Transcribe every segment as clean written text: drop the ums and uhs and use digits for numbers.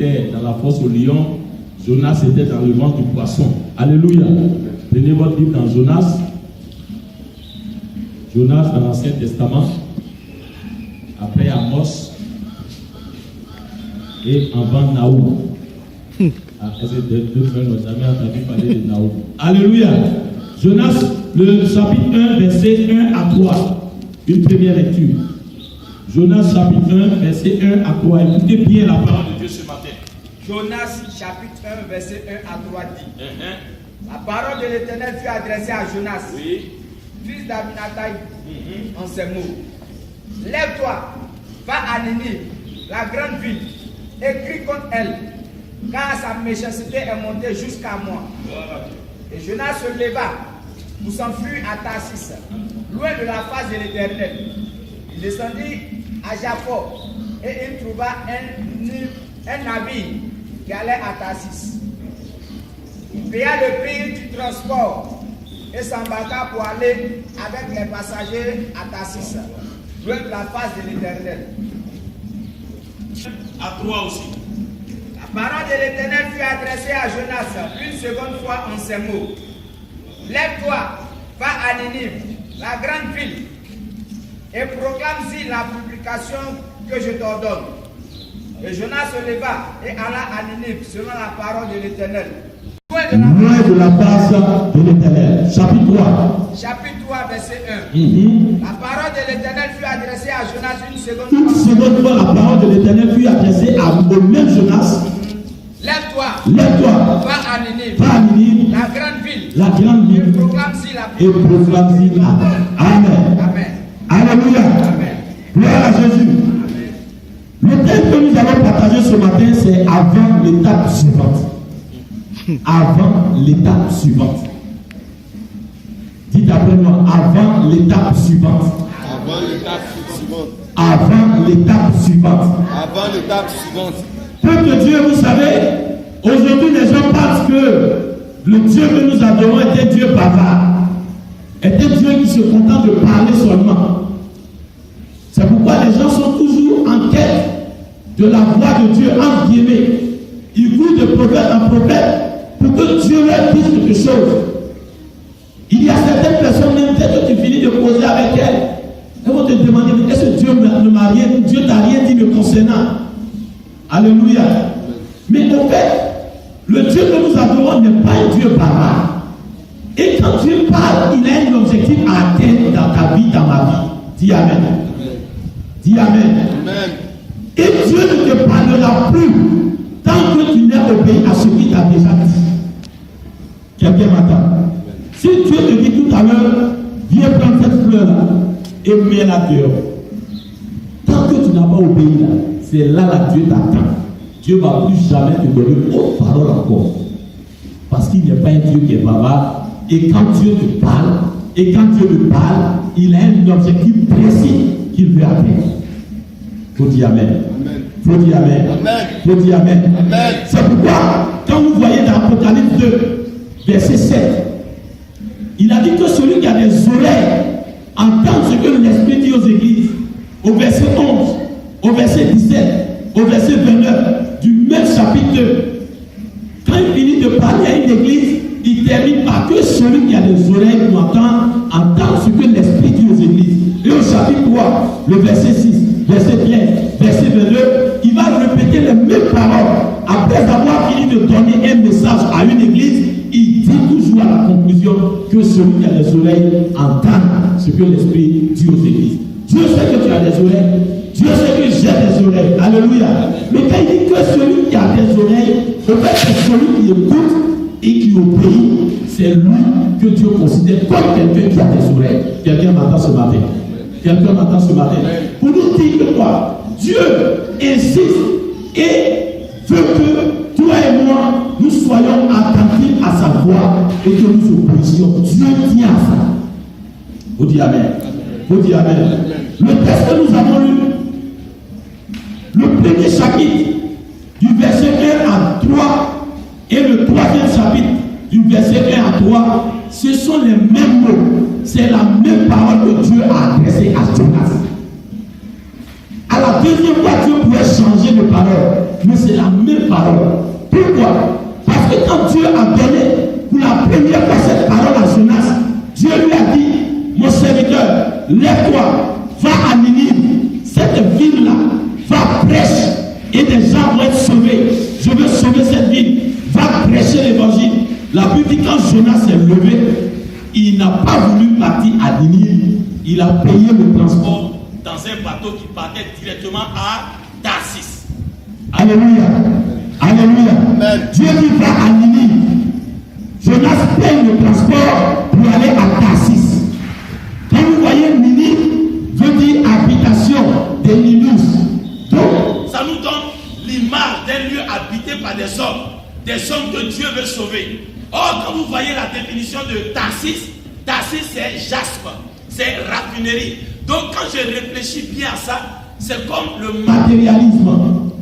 était dans la fosse au lion, Jonas était dans le ventre du poisson. Alléluia. Prenez votre livre dans Jonas. Jonas dans l'Ancien Testament. Après Amos. Et avant Naoum. Deux frères n'ont jamais entendu parler de Naoum. Alléluia. Jonas, le chapitre 1, verset 1 à 3. Une première lecture. Jonas, chapitre 1, verset 1 à 3. Écoutez bien la parole de Dieu ce matin. Jonas, chapitre 1, verset 1 à 3 dit La parole de l'Éternel fut adressée à Jonas, fils d'Aminatai, en ces mots. Lève-toi, va à Ninive, la grande ville, et crie contre elle, car sa méchanceté est montée jusqu'à moi. Et Jonas se leva pour s'enfuir à Tarsis, loin de la face de l'Éternel. Il descendit à Jaffo et il trouva un navire qui allait à Tarsis. Il paya le prix du transport et s'embarqua pour aller avec les passagers à Tarsis, loin de la face de l'Éternel. À toi aussi. La parole de l'Éternel fut adressée à Jonas une seconde fois en ces mots. Lève-toi, va à Ninive, la grande ville, et proclame-y la publication que je t'ordonne. Et Jonas se leva et alla à Ninive selon la parole de l'Éternel. Loin de la face de l'Éternel. Chapitre 3. Chapitre 3, verset 1. La parole de l'Éternel fut adressée à Jonas une seconde fois. Une seconde fois, la parole de l'Éternel fut adressée au même Jonas. Lève-toi. Lève-toi. Va à Ninive. Va à Ninive. La grande ville. La grande ville. Et proclame-y la et proclame-y la. Amen. Amen. Alléluia. Amen. Gloire à Jésus. Le thème que nous allons partager ce matin, c'est avant l'étape suivante. Avant l'étape suivante. Dites après moi, avant l'étape suivante. Avant l'étape suivante. Avant l'étape suivante. Avant l'étape suivante. Peuple de Dieu, vous savez, aujourd'hui les gens pensent que le Dieu que nous adorons est un Dieu bavard. Est un Dieu qui se contente de parler seulement. C'est pourquoi les gens sont toujours en quête de la voix de Dieu, entre guillemets. Ils courent de prophète en prophète pour que Dieu leur dise quelque chose. Il y a certaines personnes, même peut-être que tu finis de causer avec elles, elles vont te demander, mais est-ce que Dieu ne m'a rien, Dieu t'a rien dit me concernant? Alléluia. Mais en fait, le Dieu que nous adorons n'est pas un Dieu bavard. Et quand Dieu parle, il a un objectif à atteindre dans ta vie, dans ma vie. Dis Amen. Dis Amen. Amen. Et Dieu ne te parlera plus tant que tu n'es obéi à ce qu'il t'a déjà dit. Quelqu'un m'attend. Si Dieu te dit tout à l'heure, viens prendre cette fleur-là et mets-la dehors. Tant que tu n'as pas obéi là, c'est là que Dieu t'attend. Dieu ne va plus jamais te donner autre parole encore. Parce qu'il n'est pas un Dieu qui est bavard. Et quand Dieu te parle, il a un objectif précis qu'il veut atteindre. Faut dire Amen. Faut dire Amen. Faut dire Amen. C'est pourquoi, quand vous voyez dans Apocalypse 2, verset 7, il a dit que celui qui a des oreilles entend ce que l'Esprit dit aux églises. Au verset 11, au verset 17, au verset 29, du même chapitre 2. Quand il finit de parler à une église, il termine par que celui qui a des oreilles pour entendre ce que l'Esprit dit aux églises. Et au chapitre 3, le verset 6, verset 13, verset 22, il va répéter les mêmes paroles. Après avoir fini de donner un message à une église, il dit toujours à la conclusion que celui qui a des oreilles entend ce que l'Esprit dit aux églises. Dieu sait que tu as des oreilles. Dieu sait que j'ai des oreilles. Alléluia. Mais quand il dit que celui qui a des oreilles, au fait, c'est celui qui écoute et qui obéit. C'est lui que Dieu considère comme quelqu'un qui a des oreilles. Quelqu'un m'entend ce matin. Quelqu'un m'entend ce matin. Pour nous dire que quoi? Dieu insiste et veut que toi et moi, nous soyons attentifs à sa voix et que nous obéissions. Dieu tient à ça. Vous dites Amen. Vous dites Amen. Le texte que nous avons lu, le premier chapitre, du verset 1 à 3, et le troisième chapitre, du verset 1 à 3, ce sont les mêmes mots. C'est la même parole que Dieu a adressée à Jonas. À la deuxième fois, Dieu pouvait changer de parole. mais c'est la même parole. Pourquoi? Parce que quand Dieu a donné pour la première fois cette parole à Jonas, Dieu lui a dit, mon serviteur, lève-toi, va à Ninive, cette ville-là, va prêcher et des gens vont être sauvés. Je veux sauver cette ville, va prêcher l'évangile. La Bible dit quand Jonas s'est levé, il n'a pas voulu partir à Ninive, il a payé le transport dans un bateau qui partait directement à Tarsis. Alléluia. Alléluia. Amen. Dieu dit va à Ninive. Jonas paye le transport pour aller à Tarsis. Quand vous voyez Ninive, veut dire habitation des Ninus. Donc, ça nous donne l'image d'un lieu habité par des hommes que Dieu veut sauver. Or, quand vous voyez la définition de Tarsis, Tarsis c'est jaspe, c'est raffinerie. Donc, quand je réfléchis bien à ça, c'est comme le matérialisme.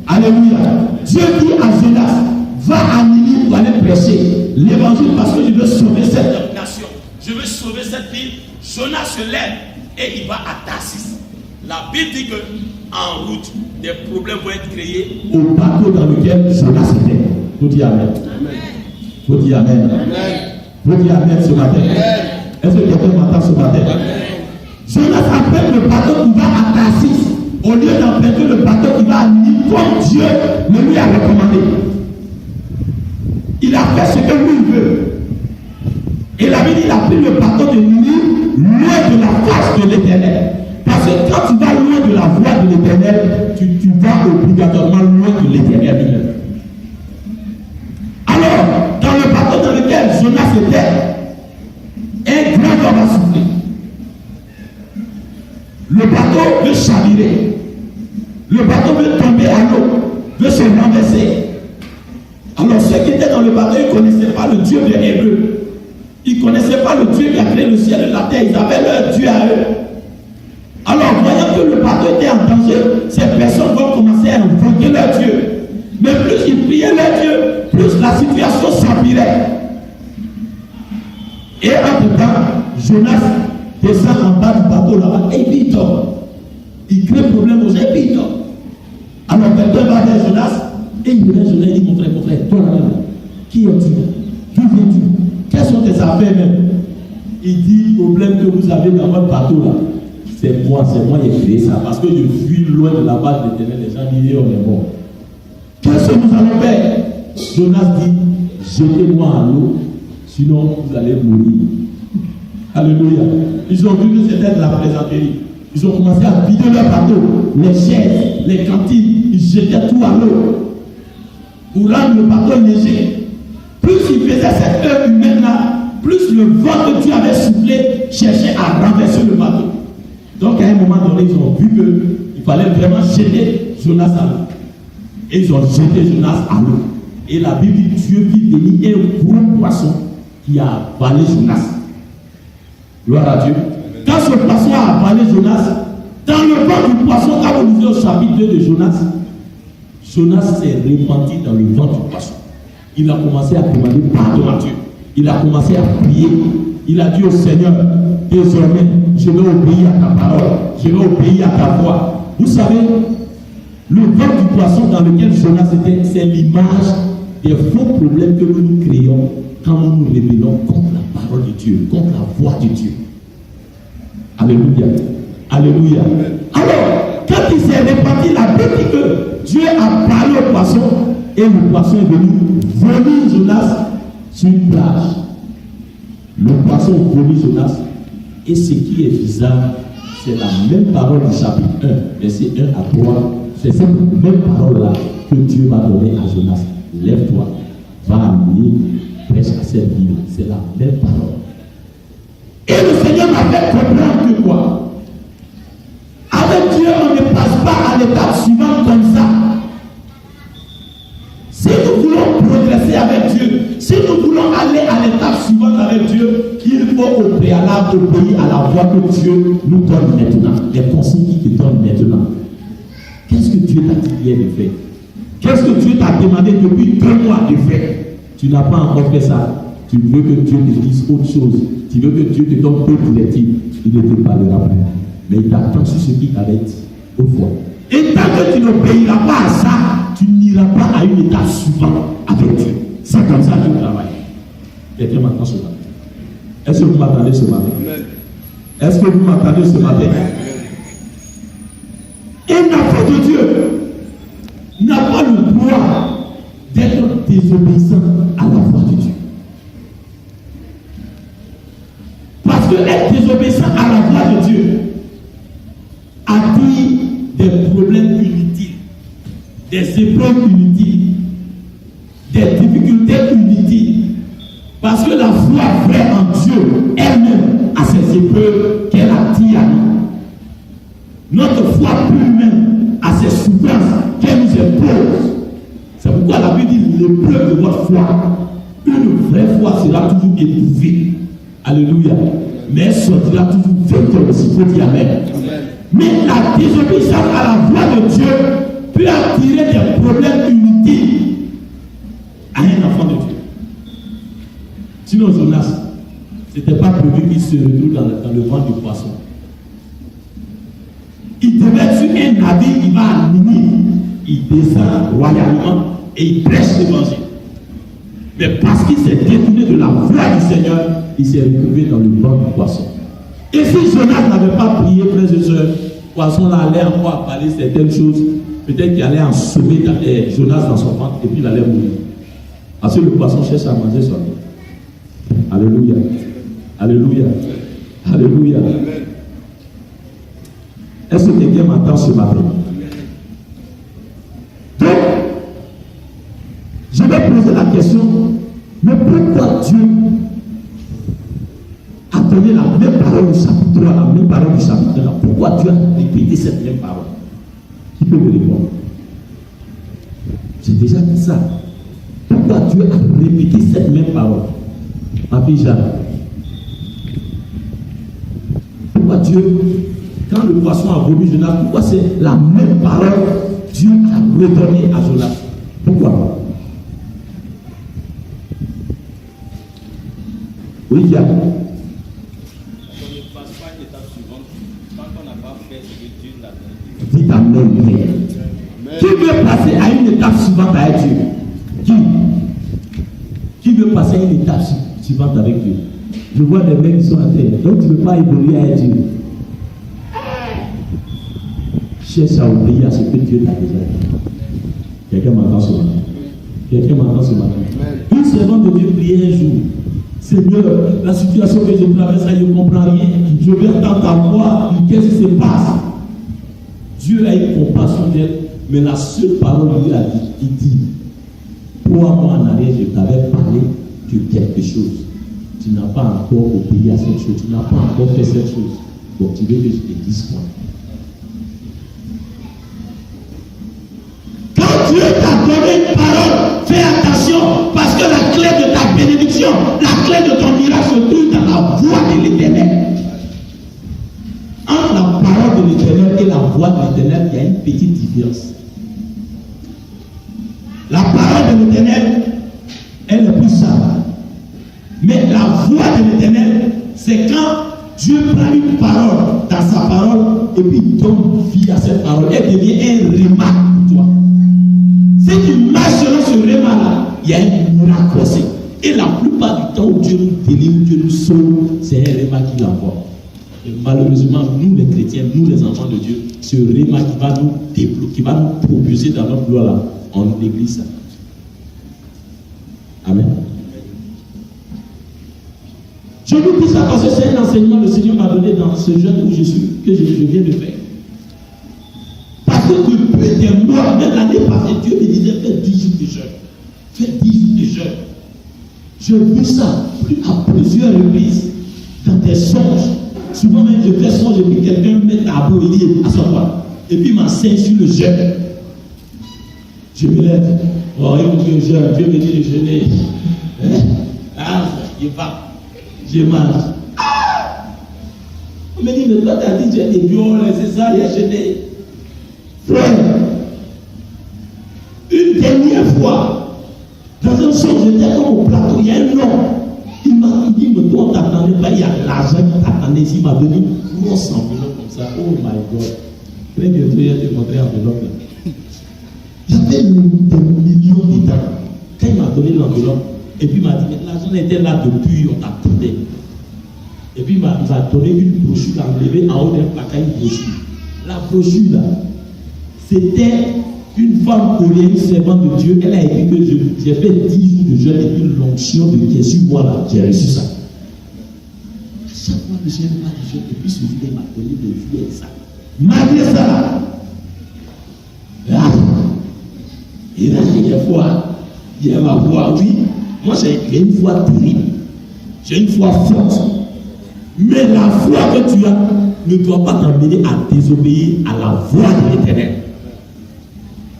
Alléluia. Dieu dit à Jonas, va à Ninive pour aller prêcher l'évangile parce que je veux sauver cette nation. Je veux sauver cette ville. Jonas se lève et il va à Tarsis. La Bible dit que en route, des problèmes vont être créés au bateau dans lequel Jonas était. Vous dites Amen. Vous dites Amen. Vous dites Amen ce matin. Est-ce que quelqu'un m'entend ce matin? Jonas appelle le bateau qui va à Tarsis au lieu d'empêcher le bateau qui va à Ninive comme Dieu le lui a recommandé. Il a fait ce que lui veut. Et la Bible dit, il a pris le bateau de Ninive loin de la face de l'Éternel. Parce que quand tu vas loin de la voie de l'Éternel, tu vas obligatoirement loin de l'Éternel lui-même. Alors, dans le bateau dans lequel Jonas était, un grand vent va souffler. Le bateau veut chavirer. Le bateau veut tomber à l'eau, veut se renverser. Alors ceux qui étaient dans le bateau, ils ne connaissaient pas le Dieu de Hébreu. Ils ne connaissaient pas le Dieu qui a créé le ciel et la terre. Ils avaient leur Dieu à eux. Alors, voyant que le bateau était en danger, ces personnes vont commencer à invoquer leur Dieu. Mais plus ils priaient leur Dieu, plus la situation s'empirait. Et entre-temps, Jonas descend en bas du bateau là-bas et puis il tombe. Il crée problème aux gens et puis il tombe. Alors quelqu'un va vers Jonas et il vient Jonas et dit mon frère, toi là, qui es-tu? D'où viens-tu? Quelles sont tes affaires même? Il dit, problème que vous avez dans votre bateau là, c'est moi qui ai créé ça. Parce que je fuis loin de la base de l'Éternel, les gens disent, on est mort. Qu'est-ce que nous allons faire? Jonas dit, jetez-moi à l'eau, sinon vous allez mourir. Alléluia. Ils ont vu que c'était de la plaisanterie. Ils ont commencé à vider leur bateau, les chaises, les cantines, ils jetaient tout à l'eau. Pour rendre le bateau léger. Plus ils faisaient cette œuvre humaine-là, plus le vent que Dieu avait soufflé cherchait à renverser le bateau. Donc à un moment donné, ils ont vu qu'il fallait vraiment jeter Jonas à l'eau. Et ils ont jeté Jonas à l'eau. Et la Bible dit Dieu fit venir un gros poisson qui a avalé Jonas. Gloire à Dieu. Quand ce poisson a avalé Jonas, dans le ventre du poisson, quand vous lisez au chapitre 2 de Jonas, Jonas s'est répandu dans le ventre du poisson. Il a commencé à demander pardon à Dieu. Il a commencé à prier. Il a dit au Seigneur, désormais, je vais obéir à ta parole. Je vais obéir à ta voix. Vous savez, le ventre du poisson dans lequel Jonas était, c'est l'image des faux problèmes que nous créons quand nous nous rébellons contre la parole de Dieu, contre la voix de Dieu. Alléluia. Alléluia. Alors, quand il s'est réparti, la Bible dit que Dieu a parlé au poisson et le poisson est venu vomir Jonas sur une plage. Le poisson vomit Jonas et ce qui est bizarre, c'est la même parole du chapitre 1, verset 1 à 3. C'est cette même parole-là que Dieu m'a donnée à Jonas. Lève-toi, va à Ninive, prêche à cette ville. C'est la même parole. Et le Seigneur m'a fait comprendre que quoi? Avec Dieu, on ne passe pas à l'étape suivante comme ça. Si nous voulons progresser avec Dieu, si nous voulons aller à l'étape suivante avec Dieu, il faut au préalable obéir à la voix que Dieu nous donne maintenant, les consignes qu'il te donne maintenant. Qu'est-ce que Dieu t'a dit hier de faire? Qu'est-ce que Dieu t'a demandé depuis 2 mois de faire? Tu n'as pas encore fait ça. Tu veux que Dieu te dise autre chose. Tu veux que Dieu te donne d'autres directives. Il ne te parlera pas. Mais il t'attend sur ce qu'il t'avait dit autrefois. Et tant que tu n'obéiras pas à ça, tu n'iras pas à une étape suivante avec Dieu. C'est comme ça que tu travailles. Quelqu'un m'entend ce matin? Est-ce que vous m'entendez ce matin? Est-ce que vous m'entendez ce matin? Un enfant de Dieu n'a pas le droit d'être désobéissant à la voix de Dieu. Parce que être désobéissant à la voix de Dieu attire des problèmes inutiles, des épreuves inutiles, des difficultés inutiles. Parce que la foi vraie en Dieu elle-même a ses épreuves qu'elle attire à nous. Notre foi plus humaine a ses souffrances qu'elle nous impose. C'est pourquoi la Bible dit l'épreuve de votre foi. Une vraie foi sera toujours éprouvée. Alléluia. Mais elle sortira toujours vainqueur, s'il faut dire amen. Mais la désobéissance à la voix de Dieu peut attirer des problèmes inutiles à un enfant de Dieu. Sinon, Jonas, ce n'était pas prévu qu'il se retrouve dans le ventre du poisson. Il devait être sur un navire qui va à Ninive. Il descend royalement et il prêche l'évangile. Mais parce qu'il s'est détourné de la voix du Seigneur, il s'est retrouvé dans le ventre du poisson. Et si Jonas n'avait pas prié, frères et sœurs, le poisson là allait encore parler certaines choses, peut-être qu'il allait en semer Jonas dans son ventre et puis il allait mourir. Parce que le poisson cherche à manger son vie. Alléluia. Alléluia. Alléluia. Est-ce que quelqu'un m'entend ce matin? Donc, je vais poser la question, mais pourquoi Dieu a donné la même parole du chapitre 3, la même parole du chapitre 1? Pourquoi Dieu a répété cette même parole? Qui peut me répondre? J'ai déjà dit ça. Pourquoi Dieu a répété cette même parole? Ma fille Jeanne. Pourquoi Dieu, quand le poisson a vomi Jonas, pourquoi c'est la même parole Dieu a redonné à Jonas? Pourquoi? Oui, il y a. On ne passe pas à l'étape suivante tant qu'on n'a pas fait ce que Dieu l'a donné. Dites amen. Qui veut passer à une étape suivante avec Dieu? Qui veut passer à une étape suivante avec Dieu? Je vois des mecs qui sont à terre. Donc tu ne veux pas évoluer avec Dieu. Cherche à obéir à ce que Dieu t'a déjà dit. Quelqu'un m'entend ce matin? Quelqu'un m'entend ce matin? Une servante de Dieu priait un jour. Seigneur, la situation que je traverse, je ne comprends rien. Je vais entendre ta voix. Qu'est-ce qui se passe? Dieu a eu compassion d'elle, mais la seule parole lui a dit, il dit, 3 mois en arrière, je t'avais parlé de quelque chose. Tu n'as pas encore obéi à cette chose. Tu n'as pas encore fait cette chose. Donc tu veux que je te dise quoi? Quand Dieu t'a donné une parole, fais attention, parce que la clé de ta bénédiction, la clé de ton miracle se trouve dans la voix de l'Éternel. Entre la parole de l'Éternel et la voix de l'Éternel, il y a une petite différence. La parole de l'Éternel, elle est plus savante. Mais la voix de l'Éternel, c'est quand Dieu prend une parole dans sa parole et puis il donne vie à cette parole. Elle devient un remarque pour toi. Si tu marches selon ce remarque-là, il y a un miracle aussi. Et la plupart du temps où Dieu nous délivre, Dieu nous sauve, c'est un remarque qui l'envoie. Et malheureusement, nous les chrétiens, nous les enfants de Dieu, ce remarque qui va nous débloquer, qui va nous propulser dans notre gloire là, on néglige ça. Amen. Je vous dis ça parce que c'est un enseignement que le Seigneur m'a donné dans ce jeûne où je suis, que je viens de faire. Parce que depuis des mois, même l'année passée, Dieu me disait fais 10 jours de jeûne. Fais 10 jours de jeûne. Je vis ça à plusieurs reprises dans des songes. Souvent même je fais songe et puis quelqu'un me met à bout et dit à son roi. Et puis il m'enseigne sur le jeûne. Je me lève. Oh, il faut que je jeûne. Dieu me dit de jeûner. Ah, il va. Je mange. Ah! On me dit, mais toi, tu as dit, j'ai des viols, c'est ça, il a jeûné. Frère, une dernière fois, dans un songe, j'étais comme au plateau, il y a un homme. Il m'a dit, mais toi, on t'attendait pas, il y a l'argent qui t'attendait ici, il m'a donné une grosse enveloppe comme ça. Oh my God. Très bientôt, il a te montrer l'enveloppe là. J'avais des millions d'États. Quand il m'a donné l'enveloppe, et puis il m'a dit, l'argent était là depuis, on t'attendait. Et puis il m'a donné une brochure, il a enlevé en haut d'un placard une brochure. La brochure là, c'était une femme coréenne, servante de Dieu. Elle a écrit que j'ai fait 10 jours de jeûne et puis l'onction de qui est sur moi là, j'ai reçu ça. À chaque fois que j'ai pas de jeûne, et puis celui qui m'a donné de vie et ça. Malgré ça, là, et là, il y a ma voix, oui. Moi, j'ai une foi terrible. J'ai une foi forte. Mais la foi que tu as ne doit pas t'emmener à désobéir à la voix de l'Éternel.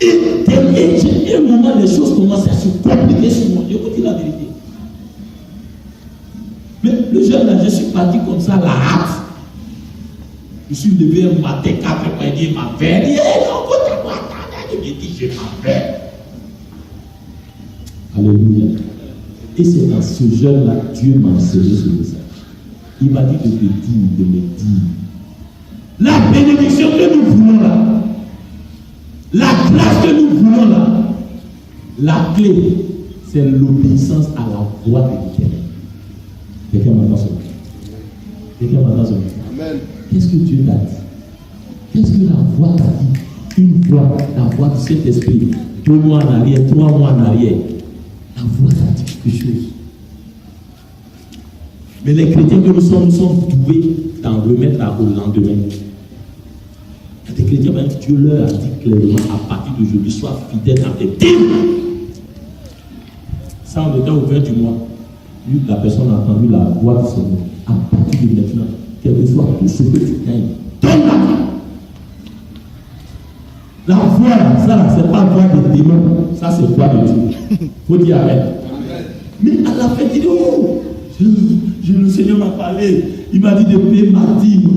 Et à un moment, les choses commencent à se compliquer sur moi. Je vous dis la vérité. Mais le jeune là, je suis parti comme ça, la hâte. Je suis levé un matin, 4 heures, il m'a fait. Je me dis, je m'appelle. Alléluia. Et c'est dans ce jeune-là, Dieu m'a enseigné ce message. Il m'a dit de te dire, de me dire. La bénédiction que nous voulons là, la grâce que nous voulons là, la clé, c'est l'obéissance à la voix de l'Éternel. Quelqu'un m'entend ça? Quelqu'un m'entend ça? Amen. Qu'est-ce que Dieu t'a dit? Qu'est-ce que la voix t'a dit? Une voix, la voix du Saint-Esprit, 2 mois en arrière, 3 mois en arrière. La voix t'a dit quelque chose. Mais les chrétiens que nous sommes doués d'en remettre au lendemain. Il y a des chrétiens, même Dieu leur a dit clairement à partir d'aujourd'hui, sois fidèle dans tes dîmes. Ça, on était au 20 du mois. La personne a entendu la voix du Seigneur. À partir de maintenant, quel que soit tout ce que tu gagnes, donne-la. La voix, ça, c'est pas voix des démons, ça, c'est voix de Dieu. Il faut dire Amen. Mais à la fin, il dit, oh, le Seigneur m'a parlé. Il m'a dit de payer ma dîme.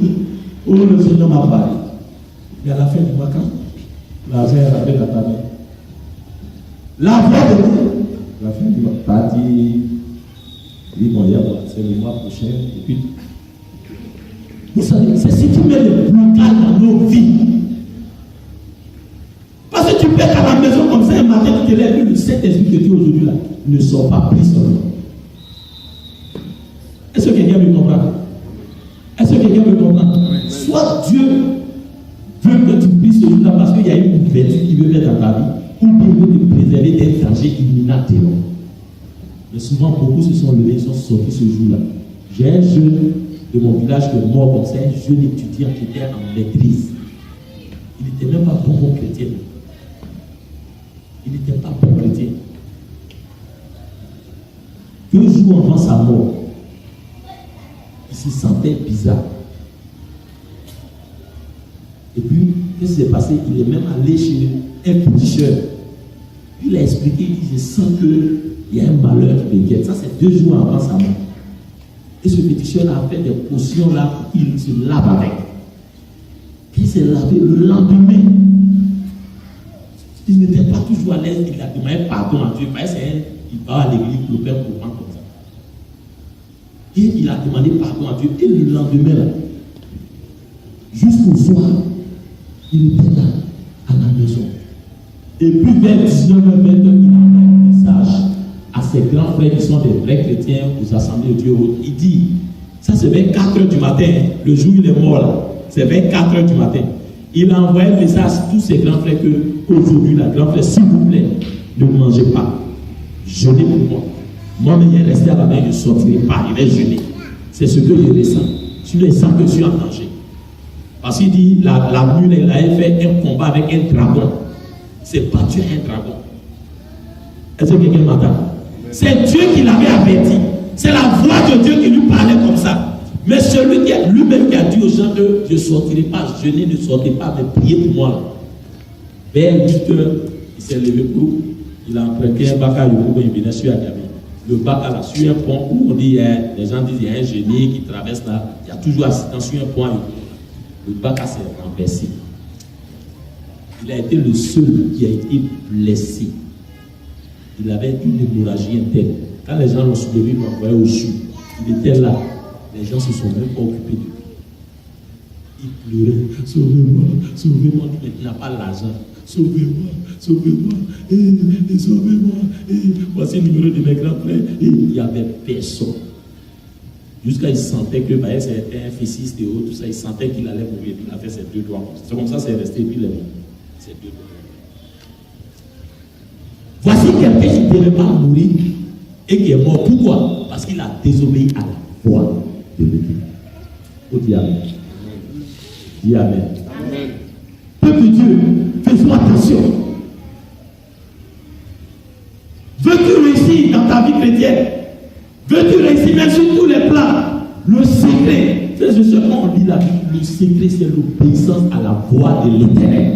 Oh, le Seigneur m'a parlé. Et à la fin du mois, quand l'argent est rentré dans ta main, la voix de Dieu, la fin du mois, pas dit, bon, c'est le mois prochain, et puis. Vous savez, c'est ce qui met le blocage dans nos vies. Parce que tu peux être à la maison comme ça un matin, tu te lèves, le Saint-Esprit que tu es aujourd'hui là, ne sort pas pris seulement. Est-ce que quelqu'un me comprend? Est-ce que quelqu'un me comprend? Soit Dieu veut que tu pries celui-là parce qu'il y a une ouverture qu'il veut mettre dans ta vie, ou qu'il veut te préserver des dangers imminents. Mais souvent, beaucoup se sont levés, ils sont sortis ce jour-là. J'ai un jeune de mon village qui est mort comme ça, un jeune étudiant qui était en maîtrise. Il n'était même pas bon chrétien. Il n'était pas bon chrétien. 2 jours avant sa mort, il se sentait bizarre. Et puis, qu'est-ce qui s'est passé? Il est même allé chez un péticheur. Puis il a expliqué, il dit, je sens qu'il y a un malheur qui m'inquiète. Ça, c'est 2 jours avant sa mort. Et ce péticheur a fait des potions là pour qu'il se lave avec. Il s'est lavé le lendemain. Il n'était pas toujours à l'aise, il a demandé pardon à Dieu. Il va à l'église pour le faire courant comme ça. Et il a demandé pardon à Dieu. Et le lendemain, là, jusqu'au soir, il était là, à la maison. Et puis vers 19h, 20h, il a envoyé un message à ses grands frères qui sont des vrais chrétiens aux assemblées de Dieu. Il dit, ça c'est vers 4h du matin, le jour où il est mort là, c'est vers 4h du matin. Il a envoyé un message à tous ses grands frères que aujourd'hui, la grand frère, s'il vous plaît, ne mangez pas. Jeûnez pour moi. Moi-même, il est resté à la main, je ne sortirai pas, il va jeûner. C'est ce que je ressens. Je ressens que je suis en danger. Parce qu'il dit, la nuit, il avait fait un combat avec un dragon. C'est battu un dragon. Est-ce que quelqu'un m'entend? C'est Dieu qui l'avait averti. C'est la voix de Dieu qui lui parlait comme ça. Mais celui qui a lui-même qui a dit aux gens que je ne sortirai pas, jeûner, ne sortez pas, mais priez pour moi. Vers 8h, il s'est levé pour, il a emprunté un bac à Yoruba, il venait sur Agami. Le bac à la sur un pont où on dit, les gens disent, il y a un génie qui traverse là, il y a toujours assistant sur un pont à Yoruba. Le bac s'est renversé. Il a été le seul qui a été blessé. Il avait une hémorragie interne. Quand les gens l'ont soulevé, ils l'ont envoyé au CHU. Il était là. Les gens se sont même pas occupés de lui. Il pleurait. Sauvez-moi, sauvez-moi. Il n'a pas l'argent. Sauvez-moi, sauvez-moi, et sauvez-moi, et voici le numéro de mes grands frères. Et il n'y avait personne. Jusqu'à il sentait que c'était un fils de haut, tout ça, il sentait qu'il allait mourir. Il a fait ses 2 doigts. C'est comme ça, c'est resté, et puis il est mort. Ses 2 doigts. Voici quelqu'un qui ne devait pas mourir et qui est mort. Pourquoi? Parce qu'il a désobéi à la voix de Dieu. Oh, dis Amen. Dis Amen. Amen. Peuple de Dieu, fais-toi attention. Veux-tu réussir dans ta vie chrétienne? Veux-tu réussir même sur tous les plans? Le secret, frères et sœurs, quand on lit la Bible, le secret c'est l'obéissance à la voix de l'Éternel.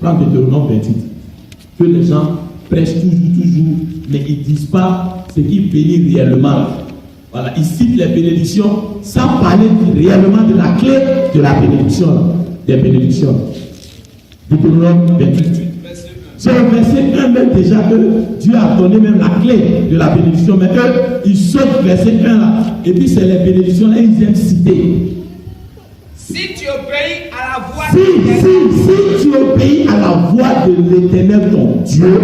Prends Deutéronome 28. Que les gens prêchent toujours, mais ils ne disent pas ce qui bénit réellement. Voilà, ils citent les bénédictions sans parler réellement de la clé de la bénédiction. Des bénédictions. Deutéronome 28. C'est le verset 1 même déjà que Dieu a donné même la clé de la bénédiction. Mais eux, ils sautent verset 1 là. Et puis c'est les bénédictions là, ils aiment citer. Si tu obéis à la voix si tu obéis à la voix de l'Éternel ton Dieu,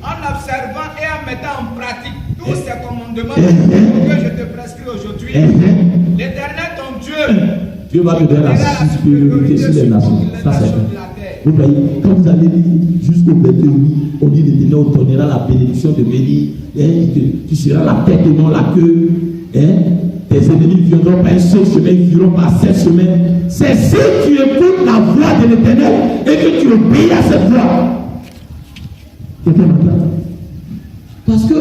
en observant et en mettant en pratique tous ces commandements que je te prescris aujourd'hui, l'Éternel ton Dieu va te donner la supériorité sur les nations. Ça c'est vrai. Vous voyez, quand vous allez lire jusqu'au 28, on dit l'Éternel on donnera la bénédiction de bénir, tu seras la tête et non la queue. Tes ennemis viendront par un seul chemin, ils viendront par 7 chemins. C'est si tu écoutes la voix de l'Éternel et que tu obéis à cette voix. Parce que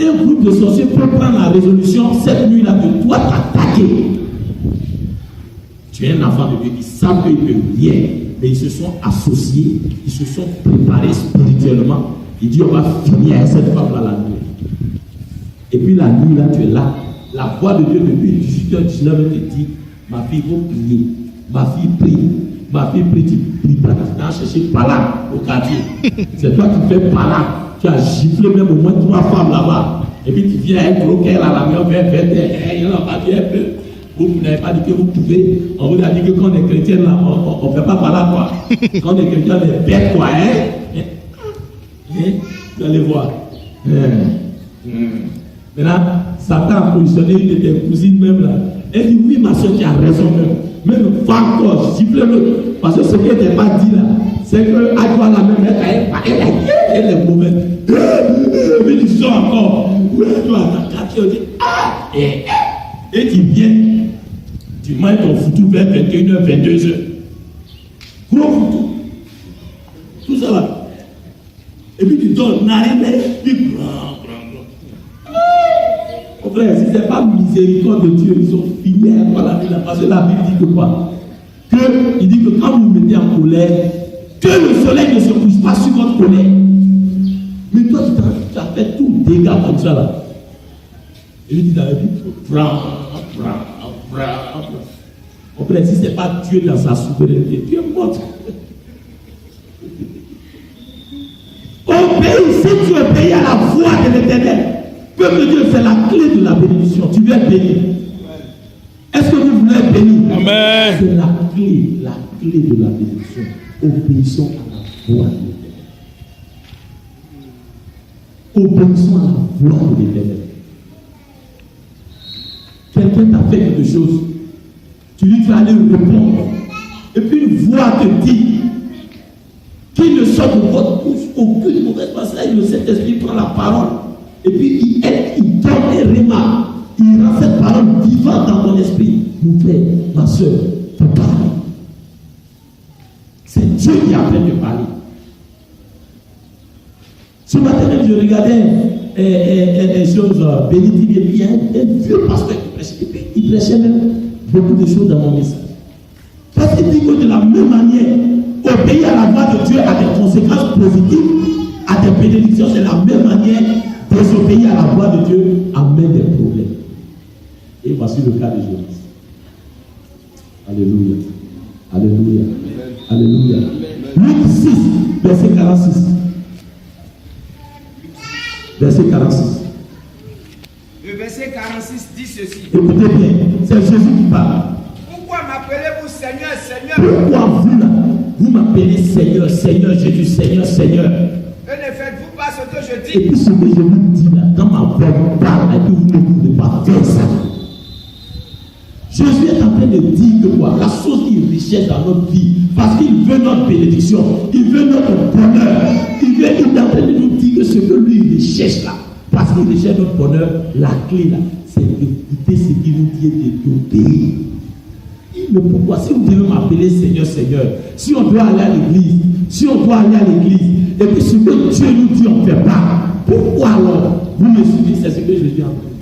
un groupe de sorciers peut prendre la résolution cette nuit-là de toi t'attaquer. Tu es un enfant de Dieu, ils savent qu'ils peuvent rien, mais ils se sont associés, ils se sont préparés spirituellement. Ils disent on va finir avec cette femme-là la nuit. Et puis la nuit là, tu es là. La voix de Dieu depuis 18h19 te dit, ma fille, il faut prier. Ma fille prie. Ma fille prie, tu pries pas. Tu as cherché par là au quartier. C'est toi qui fais par là. Tu as giflé même au moins 3 femmes là-bas. Et puis tu viens avec gros cœur à la main, il y en a pas bien peu. Vous n'avez pas dit que vous pouvez. On vous a dit que quand on est chrétien là, on ne fait pas par là quoi. Quand on est chrétien, on est bête quoi. Vous allez voir. Maintenant, Satan a positionné une de tes cousines même là. Elle dit oui ma soeur tu as raison même. Même va encore, gifle-le. Parce que ce qui n'était pas dit là, c'est que à toi la même elle est mauvaise. Mais tu sors encore. Oui, tu as ta quartier, on dit ah et tu viens. Tu manges ton foutu vers 21h, 22h. Gros foutu. Tout ça là. Et puis tu donnes narine, puis grand. Mon frère, si ce n'est pas miséricorde de Dieu, ils ont fini par la vie là. Parce que la Bible dit que quoi? Il dit que quand vous vous mettez en colère, que le soleil ne se couche pas sur votre colère. Mais toi, tu as fait tout dégât comme ça là. Et il dit dans la Bible, mon frère, si ce n'est pas Dieu dans sa souveraineté, Dieu est mort. Obéis, si tu obéis à la voix de l'Éternel. Peuple de Dieu, c'est la clé de la bénédiction. Tu veux être béni. Est-ce que vous voulez être béni? Amen. C'est la clé de la bénédiction. Obéissons à la voix de l'Éternel. Obéissons à la voix de l'Éternel. Quelqu'un t'a fait quelque chose. Tu lui vas aller répondre. Et puis une voix te dit qu'il ne sort de votre bouche aucune mauvaise passage. Le Saint-Esprit prend la parole. Et puis il donne un réma. Il rend cette parole vivante dans ton esprit. Mon frère, ma soeur, tu parles. C'est Dieu qui a fait de parler. Ce matin même, je regardais des choses bénéfiques. Et puis il y a un vieux pasteur qui prêchait. Et puis il prêchait même beaucoup de choses dans mon message. Parce qu'il dit que de la même manière, obéir à la voix de Dieu a des conséquences positives, a des bénédictions. C'est la même manière. Désobéir à la voix de Dieu amène des problèmes. Et voici le cas de Jonas. Alléluia. Alléluia. Alléluia. Luc 6, verset 46. Verset 46. Le verset 46 dit ceci. Écoutez bien, c'est Jésus qui parle. Pourquoi m'appelez-vous Seigneur, Seigneur? Pourquoi vous là, Vous m'appelez Seigneur, Seigneur Jésus, Seigneur, Seigneur. Et ne faites-vous pas ce que je Et dis. puis ce que je vous dis là, quand ma voix vous parle, et puis vous ne pouvez pas faire ça. Jésus est en train de dire que quoi? La chose qui richesse dans notre vie, parce qu'il veut notre bénédiction, il veut notre bonheur, il est en train de nous dire que ce que lui il recherche là, parce qu'il recherche notre bonheur, la clé là, c'est d'écouter ce qu'il nous dit et d'obéir. Mais pourquoi? Si vous devez m'appeler Seigneur, Seigneur, si on doit aller à l'église, et puis ce que Dieu nous dit, on ne fait pas, pourquoi alors vous me suivez? C'est ce que Jésus a dit.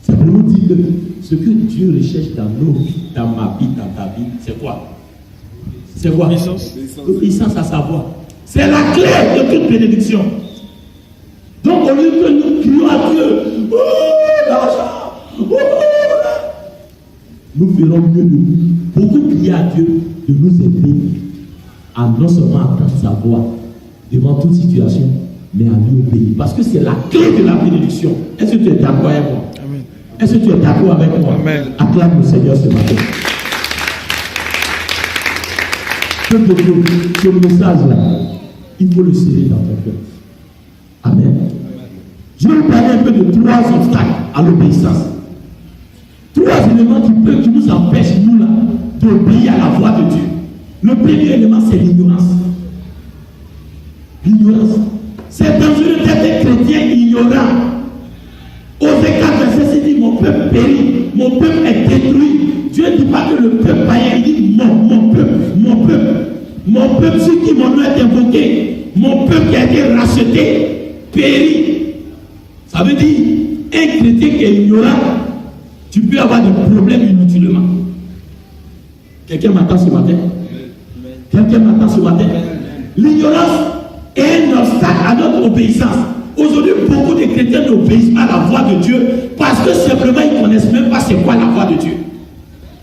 Ça veut nous dire que ce que Dieu recherche dans nos vies, dans ma vie, dans ta vie, c'est quoi? C'est quoi? L'obéissance à sa voix. C'est la clé de toute bénédiction. Donc au lieu que nous crions à Dieu, oh l'argent, oh là, nous ferons mieux de beaucoup crier à Dieu de nous aider à non seulement entendre sa voix devant toute situation, mais à lui obéir. Parce que c'est la clé de la bénédiction. Est-ce que tu es d'accord avec moi? Amen. Est-ce que tu es d'accord avec moi? Amen. Acclame le Seigneur ce matin. Ce message-là, il faut le serrer dans ton cœur. Amen. Je vais vous parler un peu de 3 obstacles à l'obéissance. 3 éléments qui nous empêchent, nous, là, d'obéir à la voix de Dieu. Le premier élément, c'est l'ignorance. L'ignorance. C'est dangereux d'être des chrétiens ignorants. Osée 4, verset 6 dit, mon peuple périt, mon peuple est détruit. Dieu ne dit pas que le peuple païen, il dit mon peuple sur qui mon nom est invoqué, mon peuple qui a été racheté, périt. Ça veut dire, un chrétien qui est ignorant, tu peux avoir des problèmes inutilement. Quelqu'un m'attend ce matin? Quelqu'un m'attend ce matin? L'ignorance est un obstacle à notre obéissance. Aujourd'hui, beaucoup de chrétiens n'obéissent pas à la voix de Dieu parce que simplement ils ne connaissent même pas c'est quoi la voix de Dieu.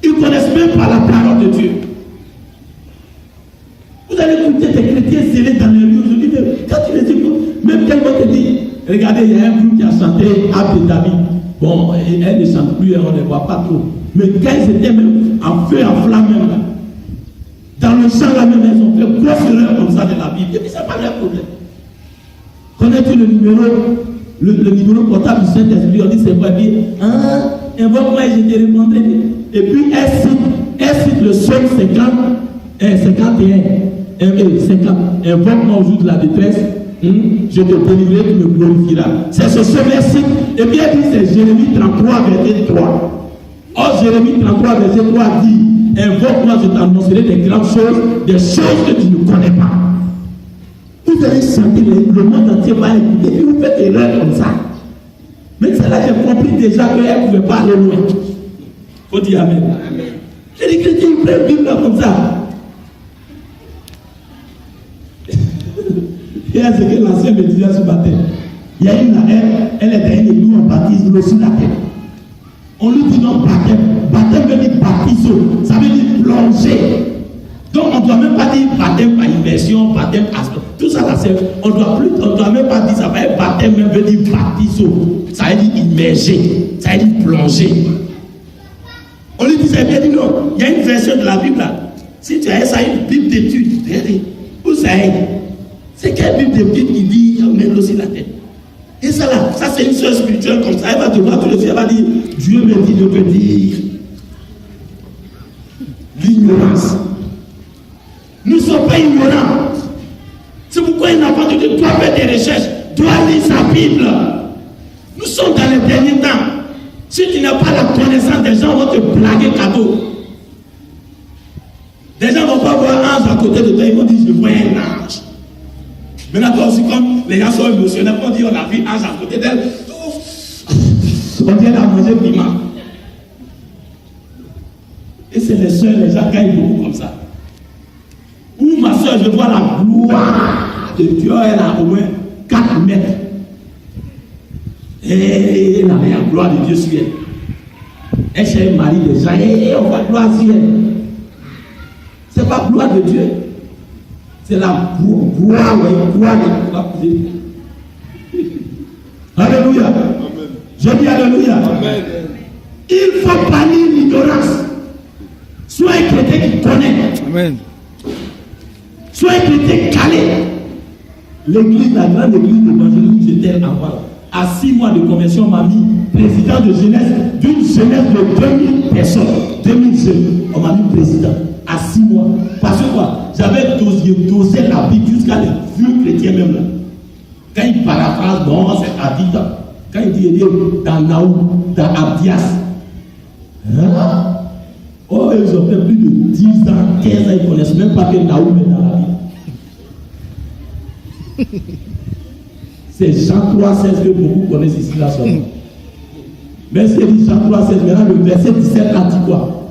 Ils ne connaissent même pas la parole de Dieu. Vous allez écouter des chrétiens zélés dans les rues aujourd'hui, quand tu les écoutes, même quelqu'un te dit, regardez, il y a un groupe qui a chanté Abdeldabi. Bon, elle ne chante plus, on ne les voit pas trop. Mais quand ils étaient même en feu, en flamme, même là, dans le champ là même, ils ont fait grosse erreur comme ça de la Bible. Et puis, ce n'est pas leur problème. Connais-tu le numéro portable du Saint-Esprit? On dit c'est quoi dire? Invoque-moi et je te répondrai. Et puis, elle cite le psaume 51. Invoque-moi au jour de la détresse. Je te délivrerai, tu me glorifieras. C'est ce verset. Et puis elle dit, c'est Jérémie 33, verset 3. Or, Jérémie 33, verset 3 dit, invoque-moi, je t'annoncerai des grandes choses, des choses que tu ne connais pas. Vous allez sentir le monde entier va écouter, et puis vous faites erreur comme ça. Mais celle-là, j'ai compris déjà qu'elle ne pouvait pas aller loin. Il faut dire Amen. J'ai dit que tu peux vivre comme ça. Et c'est que l'ancien me disait ce matin. Il y a une elle est derrière nous, on baptise l'eau sur la tête. On lui dit non, baptême. Baptême veut dire baptiser. Ça veut dire plonger. Donc on ne doit même pas dire baptême par immersion, baptême à tout ça là, on ne doit même pas dire ça. Baptême même veut dire baptiser. Ça veut dire immerger. Ça veut dire plonger. On lui dit, c'est bien dit non. Il y a une version de la Bible là. Si tu as ça, une Bible d'études, où ça est? C'est quelle Bible d'études qui dit on met aussi la tête? Et ça là, ça c'est une soeur spirituelle comme ça. Elle va te voir tous les jours, elle va dire Dieu me dit de te dire. L'ignorance. Nous ne sommes pas ignorants. C'est pourquoi il n'a pas dit que doit faire des recherches, doit lire sa Bible. Nous sommes dans les derniers temps. Si tu n'as pas la connaissance, des gens vont te blaguer cadeau. Des gens ne vont pas voir un ange à côté de toi, ils vont dire je vois un ange. Maintenant, toi aussi, comme les gens sont émotionnels, on dit on a vu un ange à côté d'elle. On dit elle a mangé piment. Et c'est les soeurs, les gens gagnent beaucoup comme ça. Ou ma soeur, je vois la gloire de Dieu, elle a au moins 4 mètres. Et elle a la gloire de Dieu sur elle. Elle cherche un mari de gens, et on voit gloire sur elle. C'est pas gloire de Dieu. C'est la gloire de Dieu. Alléluia. Je dis Alléluia. Amen. Il faut bannir l'ignorance. Sois un chrétien qui connaît. Amen. Amen. Sois un chrétien calé. L'église, la grande église d'évangélisme, j'étais avant. À 6 mois de conversion, m'a mis président de jeunesse, d'une jeunesse de 2000 personnes, 2000 jeunes. On m'a mis président à 6 mois. Parce que quoi? J'avais dosé la Bible jusqu'à les vieux chrétiens même là. Quand il paraphrase, non, c'est Adida. Quand il dit dans Naou, dans Abdias. Hein? Oh, ils ont fait plus de 10 ans, 15 ans, ils ne connaissent même pas que Naoum est dans la Bible. C'est Jean 3,16 que beaucoup connaissent ici là seulement. Mais c'est dit Jean 3,16, maintenant le verset 17 là dit quoi?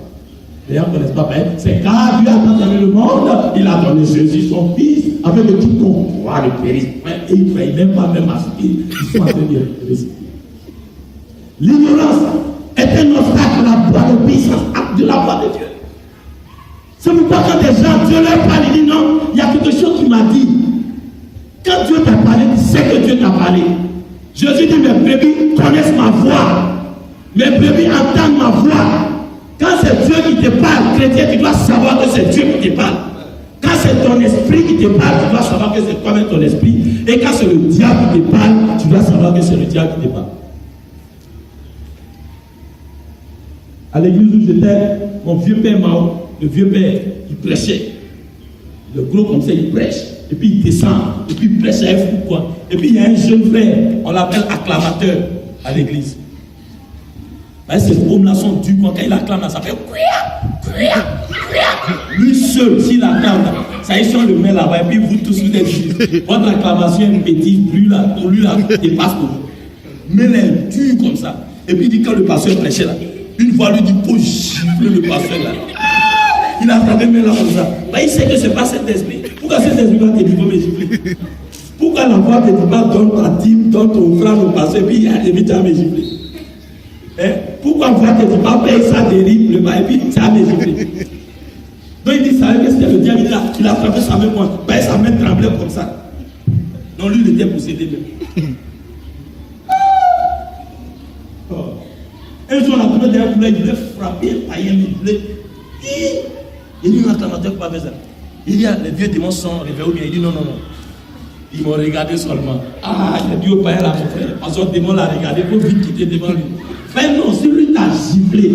Les gens ne connaissent pas. C'est car Dieu a tant aimé le monde, il a donné Jésus son fils, avec le tout qu'on croit le périr. Et il ne fait même pas même aspirer, ils sont en train de réciter. L'ignorance est un obstacle à la voie d'obéissance de la voix de Dieu. C'est pourquoi quand des gens, Dieu leur parle, il dit non, il y a quelque chose qui m'a dit. Quand Dieu t'a parlé, tu sais que Dieu t'a parlé. Jésus dit, mes brebis connaissent ma voix. Mes brebis entendent ma voix. Quand c'est Dieu qui te parle, chrétien, tu dois savoir que c'est Dieu qui te parle. Quand c'est ton esprit qui te parle, tu dois savoir que c'est toi-même ton esprit. Et quand c'est le diable qui te parle, tu dois savoir que c'est le diable qui te parle. À l'église où j'étais, mon vieux père Mao, le vieux père, il prêchait. Le gros comme ça, il prêche. Et puis il descend. Et puis il prêche à un fou quoi. Et puis il y a un jeune frère, on l'appelle acclamateur à l'église. Ces hommes-là sont durs quand il acclame, là, ça fait lui seul, s'il acclame, ça y est, on le met là-bas. Et puis vous tous, vous êtes votre acclamation est petite, lui là, pour lui là, dépasse tout. Mais elle est dure comme ça. Et puis il dit quand le pasteur prêchait là, une fois lui dit pour gifler le pasteur là. Il a frappé mes là comme ça. Il sait que ce n'est pas cet esprit. Pourquoi cet esprit va te dire faut me gifler? Pourquoi la voix ne te dit pas donne ta dîme, donne ton frère au pasteur, et puis il a évité à me gifler? Pourquoi la voix ne te dit pas paye ça dérive, et puis ça a me gifler? Donc il dit ça, qu'est-ce que le diable il a frappé sa main, sa main tremblait comme ça. Donc lui il était possédé même. Un jour, on a trouvé derrière le poulet, il voulait frapper un païen, il voulait. Il dit, l'acclamateur, pas faire ça. Il dit, les vieux démons sont réveillés, bien. Il dit, non. Ils m'ont regardé seulement. Ah, il a dit au païen, là, mon frère, parce que le démon l'a regardé, il faut vite quitter devant lui. Mais non, si lui t'a giflé,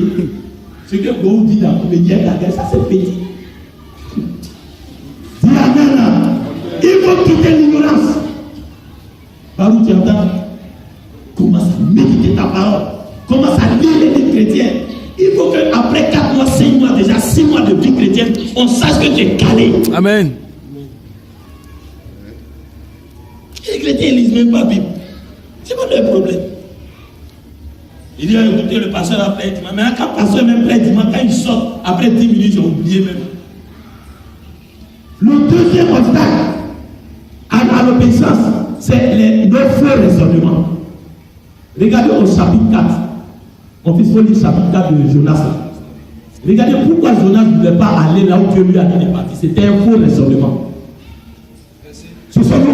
ce que Gou dit dans le médias, ça c'est petit. Dis Amen là. Il faut quitter l'ignorance. Par où tu entends? Commence à méditer ta parole. Commence à lire les livres chrétiens. Il faut qu'après 4 mois, 5 mois, déjà 6 mois de vie chrétienne, on sache que tu es calé. Amen. Les chrétiens ne lisent même pas la Bible. C'est pas leur problème. Il dit, écoutez, le pasteur a prêté. Mais quand le pasteur même prêté, quand il sort, après 10 minutes, j'ai oublié même. Le deuxième obstacle à l'obéissance, c'est nos faux raisonnements. Regardez au chapitre 4. On fait lire le chapitre 4 de Jonas. Regardez pourquoi Jonas ne voulait pas aller là où Dieu lui a dit de partir. C'était un faux raisonnement. Ce sont nos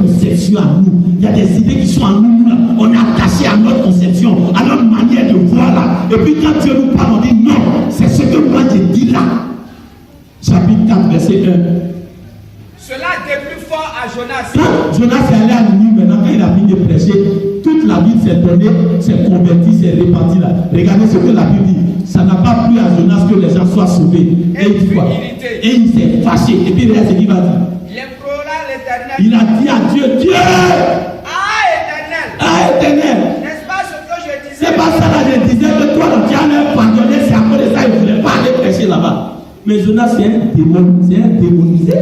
conceptions à nous. Il y a des idées qui sont en nous là. On est attaché à notre conception, à notre manière de voir là. Et puis quand Dieu nous parle, on dit non, c'est ce que moi j'ai dit là. Chapitre 4, verset 1. Cela était plus fort à Jonas. Quand Jonas est allé à Ninive, maintenant quand il a fini de prêcher, toute la ville s'est donnée, s'est convertie, s'est répandue là. Regardez ce que la Bible dit. Ça n'a pas plu à Jonas que les gens soient sauvés. Et il s'est fâché. Et puis regarde ce qu'il va dire. Il implora l'Éternel. Il a dit à Dieu, Dieu! Ah Éternel! N'est-ce pas ce que je disais? C'est pas ça là, je disais que toi, tu as leur pardonné, c'est à cause de ça, il ne voulait pas aller prêcher là-bas. Mais Jonas, c'est un démon, c'est un démonisé.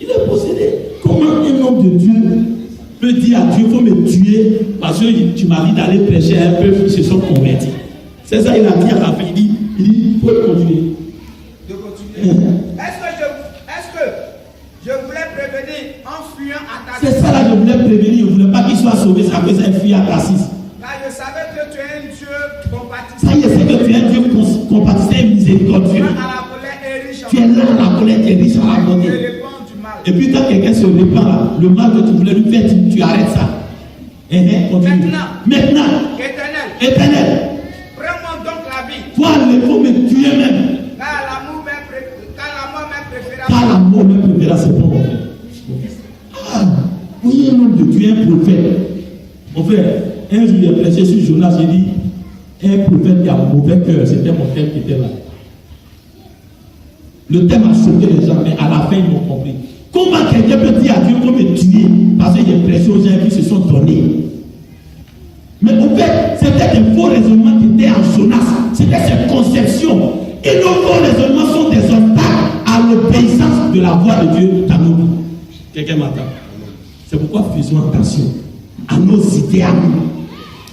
Il est possédé. Comment un homme de Dieu peut dire à Dieu, il faut me tuer parce que tu m'as dit d'aller prêcher un peu, ils se sont convertis. C'est ça, il a dit à la fin, il dit, il faut continuer. De continuer. Est-ce que je voulais prévenir en fuyant à Tarsis? C'est ça là, je voulais prévenir, je ne voulais pas qu'il soit sauvé, ça faisait un fui à Tarsis. Là, je savais que tu es un Dieu compatissant. Ça y est, c'est que tu es un Dieu compatissant et miséricordieux. Tu es là à la colère, tu es riche à la bonté. Et puis quand quelqu'un se répand là, le mal que tu voulais lui faire, tu arrêtes ça. Maintenant, Éternel, prends-moi donc la vie. Toi, il faut me tuer même. Là, l'amour Car la mort même préférera c'est bon, mon frère. Ah, oui, un homme de Dieu, un prophète. Mon frère, un jour j'ai prêché sur Jonas, j'ai dit, un prophète qui a un mauvais cœur, c'était mon thème qui était là. Le thème a choqué les gens, mais à la fin, ils m'ont compris. Comment quelqu'un peut dire à Dieu qu'on me tuer parce qu'il y a une pression aux gens qui se sont donnés? Mais au fait, c'était un faux raisonnement qui était en Jonas. C'était cette conception. Et nos faux raisonnements sont des obstacles à l'obéissance de la voix de Dieu dans nos vies. Quelqu'un m'attend. C'est pourquoi faisons attention à nos idées à nous.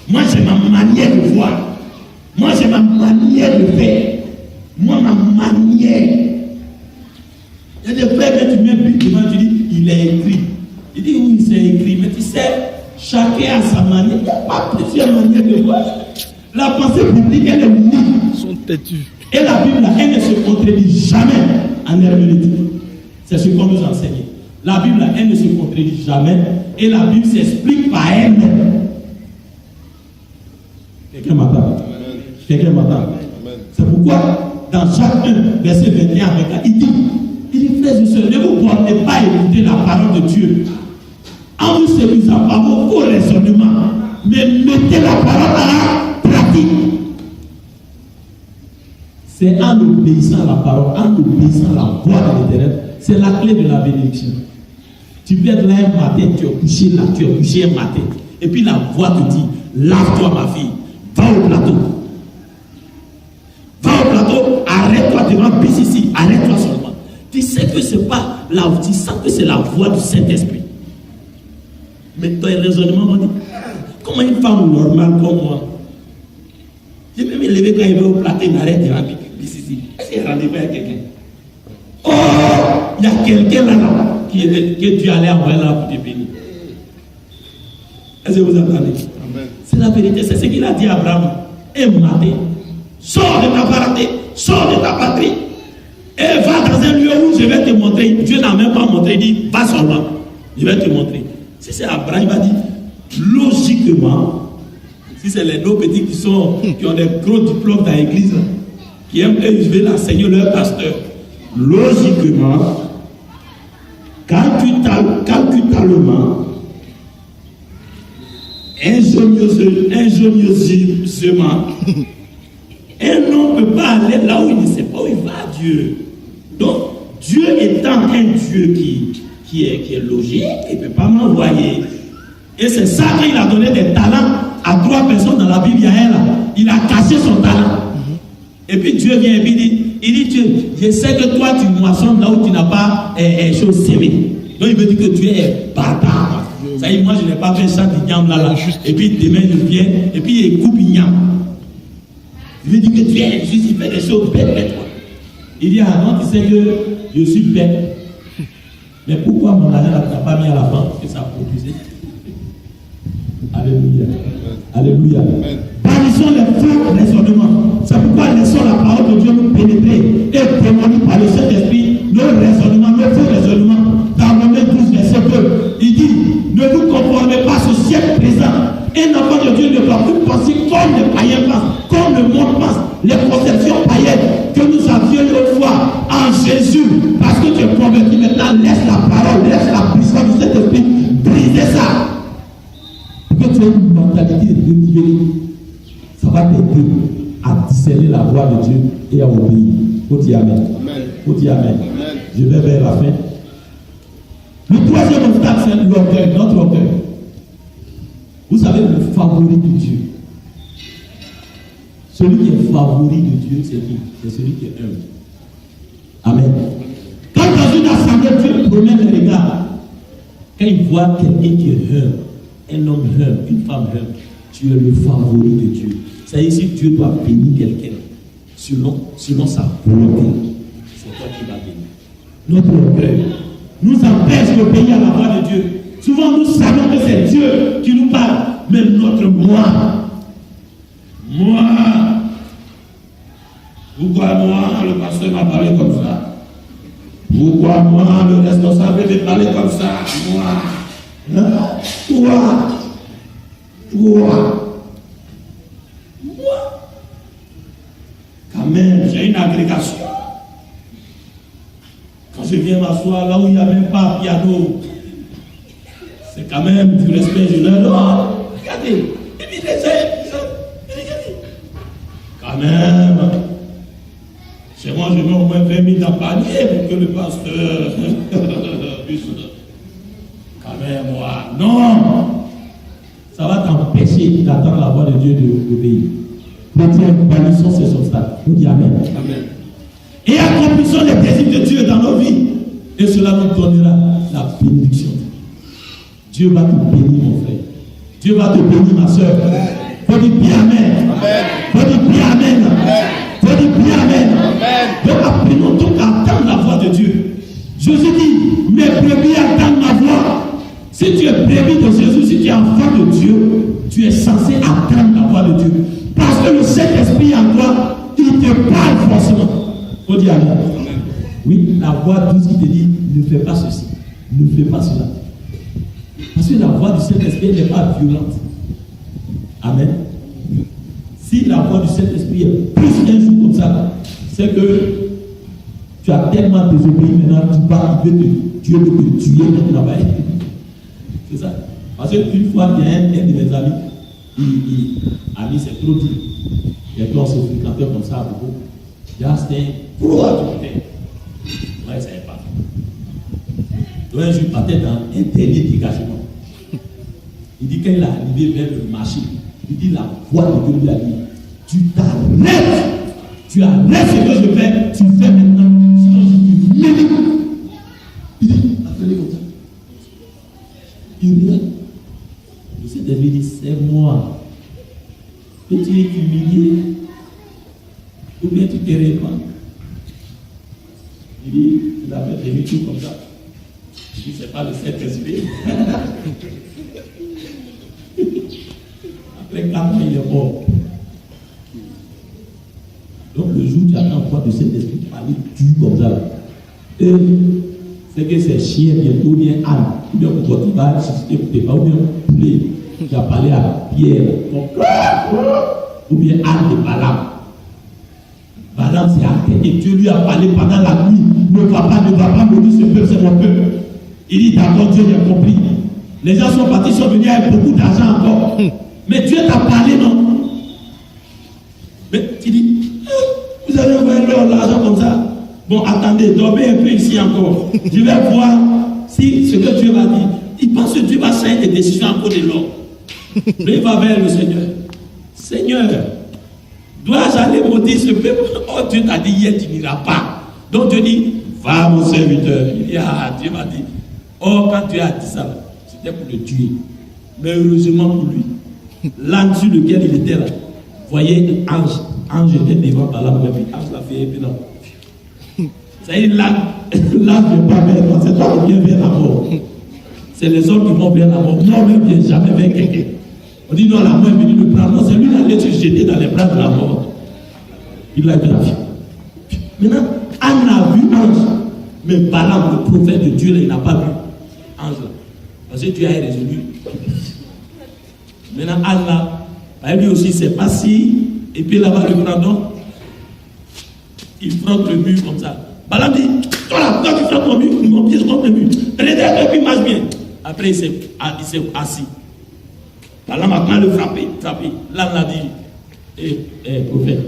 Moi, j'ai ma manière de voir. Moi, j'ai ma manière de faire. Moi, ma manière. Il y a des frères que tu mets but devant, tu dis, il est écrit. Il dit, oui, c'est écrit. Mais tu sais, chacun a sa manière. Il n'y a pas plusieurs manières de voir. La pensée biblique, elle est unique. Ils sont têtus. Et la Bible, elle ne se contredit jamais en herméneutique. C'est ce qu'on nous enseigne. La Bible, elle ne se contredit jamais. Et la Bible s'explique par elle-même. Quelqu'un m'attend. Quelqu'un m'attend. C'est pourquoi, dans Jacques 1, verset 21, il dit, frères et sœurs, ne vous portez pas à écouter la parole de Dieu en vous séduisant par vos faux raisonnements, mais mettez la parole à la pratique. C'est en obéissant à la parole, en obéissant à la voix de l'Éternel, c'est la clé de la bénédiction. Tu peux être là un matin, tu es couché là, tu es couché un matin, et puis la voix te dit, lave-toi ma fille, va au plateau. Va au plateau, arrête-toi devant BCC, arrête-toi seulement. Tu sais que c'est pas la, tu sens que c'est la voix du Saint-Esprit. Mais ton raisonnement m'a dit, comment une femme normale comme moi, j'ai même levé quand il va au plateau, il m'arrête devant BCC. Est-ce qu'il y a rendez-vous avec quelqu'un? Oh, il y a quelqu'un là que Dieu allait envoyer là pour te bénir. Est-ce que vous entendez? C'est la vérité, c'est ce qu'il a dit à Abraham. Et matin, sors de ta parenté, sors de ta patrie, et va dans un lieu où je vais te montrer. Dieu n'a même pas montré, il dit, va seulement, je vais te montrer. Si c'est Abraham, il va dire, logiquement, si c'est les nos petits qui ont des gros diplômes dans l'église, qui aiment que je vais l'enseigner leur pasteur, logiquement, calculalement, ingénieusement, un homme ne peut pas aller là où il ne sait pas où il va, Dieu. Donc, Dieu étant un Dieu qui est logique, il ne peut pas m'envoyer. Et c'est ça qu'il a donné des talents à 3 personnes dans la Bible. Il y a un là, il a caché son talent. Et puis Dieu vient et puis il dit Dieu, je sais que toi tu moissonnes là où tu n'as pas chose sémée. Donc il veut dire que tu es barbare. Ça y est, moi je n'ai pas fait ça d'igname là. Et puis demain je viens et puis il coupe igname. Il veut dire que tu es injuste, il fait des choses bêtes. Il dit, ah non, tu sais que je suis bête. Mais pourquoi mon argent n'a pas mis à la banque que ça a produisé? Alléluia. Alléluia. Bannissons les faux raisonnements. C'est pourquoi laissons la parole de Dieu nous pénétrer et témoigner par le Saint-Esprit nos raisonnements, nos faux raisonnements. Dans Romains 12, verset 2, il dit, ne vous conformez pas à ce siècle présent. Un enfant de Dieu ne doit plus penser comme les païens pensent, comme le monde pense, les conceptions païennes que nous avions autrefois en Jésus, parce que tu es converti maintenant, laisse la parole, laisse la puissance de cet esprit, briser ça. Pour que tu aies une mentalité renouvelée, ça va t'aider à discerner la voix de Dieu et à obéir. Faut dire Amen. Faut dire Amen. Je vais vers la fin. Le troisième obstacle, c'est l'orgueil, notre orgueil. Vous savez, le favori de Dieu. Celui qui est favori de Dieu, c'est qui? C'est celui qui est humble. Amen. Quand dans une assemblée, Dieu promène les regards. Quand il voit quelqu'un qui est humble, un homme humble, une femme humble, tu es le favori de Dieu. C'est-à-dire, si Dieu doit bénir quelqu'un, selon sa volonté, c'est toi qui vas bénir. Notre orgueil nous empêche d'obéir à la voix de Dieu. Souvent, nous savons que c'est Dieu qui nous parle, mais notre moi, pourquoi moi, le pasteur m'a parlé comme ça? Pourquoi moi, le responsable m'a parlé comme ça? Moi, toi. Quand même, j'ai une agrégation. je viens m'asseoir là où il n'y a même pas un piano. C'est quand même du respect, je leur donne. Regardez. Et puis regardez. Quand même. Chez moi, je mets au moins 20 000 dans le panier pour que le pasteur puisse. Quand même, moi. Non. Ça va t'empêcher d'attendre la voix de Dieu d'obéir. Chrétien, bannissons ces obstacles. Nous disons Amen. Amen. Et accomplissons les désirs de Dieu dans nos vies. Et cela nous donnera la bénédiction. Dieu va te bénir, mon frère. Dieu va te bénir, ma soeur. Faut dire bien Amen. Faut dire bien Amen. Faut dire bien Amen. Donc apprenons donc à attendre la voix de Dieu. Jésus dit, mes brebis attendent ma voix. Si tu es brebis de Jésus, si tu es enfant de Dieu, tu es censé attendre la voix de Dieu. Parce que le Saint-Esprit en toi, il te parle forcément. Faut dire Amen. Oui, la voix douce qui te dit, ne fais pas ceci, ne fais pas cela. Parce que la voix du Saint-Esprit n'est pas violente. Amen. Si la voix du Saint-Esprit est plus un jour comme ça, c'est que tu as tellement désobéi maintenant, Dieu veut te tuer dans le travail. C'est ça. Parce qu'une fois, il y a un de mes amis, ami, c'est trop dur. Et puis on se fréquentait comme ça à beaucoup. C'était un pro à tout faire. Moi, je ne savais pas. Donc un jour, il partait dans un dernier dégagement. Il dit, quand il est arrivé vers le marché, il dit, la voix de Dieu lui a dit, tu t'arrêtes. Tu arrêtes ce que je fais, tu fais maintenant. Sinon, je te mets. Il dit, appelez comme ça. Il regarde. Le Seigneur lui dit, c'est moi. Peux-tu t'humilier ou bien tu te répands? Il dit, il avait des tout comme ça. Il dit, c'est pas le Saint-Esprit. Après 4 ans, il est mort. Donc le jour où tu attends quoi de cet esprit parler dur comme ça. Et c'est que c'est chien bientôt, ou bien âne, ou bien quand tu vas assister pour tes pas, ou bien poulet, tu as parlé à Pierre, ou bien âne de Balaam. Balaam c'est âne, et Dieu lui a parlé pendant la nuit. Ne va pas me dire ce peuple, c'est mon peuple. Il dit d'accord, Dieu a compris. Les gens sont partis, sont venus avec beaucoup d'argent encore. Mais Dieu t'a parlé, non? Mais tu dis, vous allez envoyer l'argent comme ça. Bon, attendez, dormez un peu ici encore. Je vais voir si ce que Dieu va dire. Il pense que Dieu va faire des décisions encore de l'or. Mais il va vers le Seigneur. Seigneur, dois-je aller maudire ce peuple? Oh, Dieu t'a dit hier, tu n'iras pas. Donc Dieu dit, va mon serviteur. Il dit, ah, Dieu m'a dit. Oh, quand Dieu a dit ça, c'était pour le tuer. Mais heureusement pour lui, l'âne sur lequel il était là, voyez ange était devant par là, puis ange l'a fait, et puis non. Ça y est, l'âne ne vient pas vers moi, c'est toi qui viens vers la mort. C'est les hommes qui vont vers la mort. Moi, ne vient jamais vers quelqu'un. On dit non, la mort est venue le prendre. Non, c'est lui qui allait se jeter dans les bras de la mort. Il l'a vu. Maintenant, Anne a vu ange. Mais Balaam, le prophète de Dieu, là, il n'a pas vu ange là. Parce que Dieu a résolu. Maintenant, Anne là, lui aussi, c'est pas si. Et puis là-bas, le prendre. Il frotte le mur comme ça. Balaam dit, toi là, tu frottes mon pied contre le mur. Et puis marche bien. Après, il s'est assis. Balaam a quand le frappé. Là, on a dit, prophète,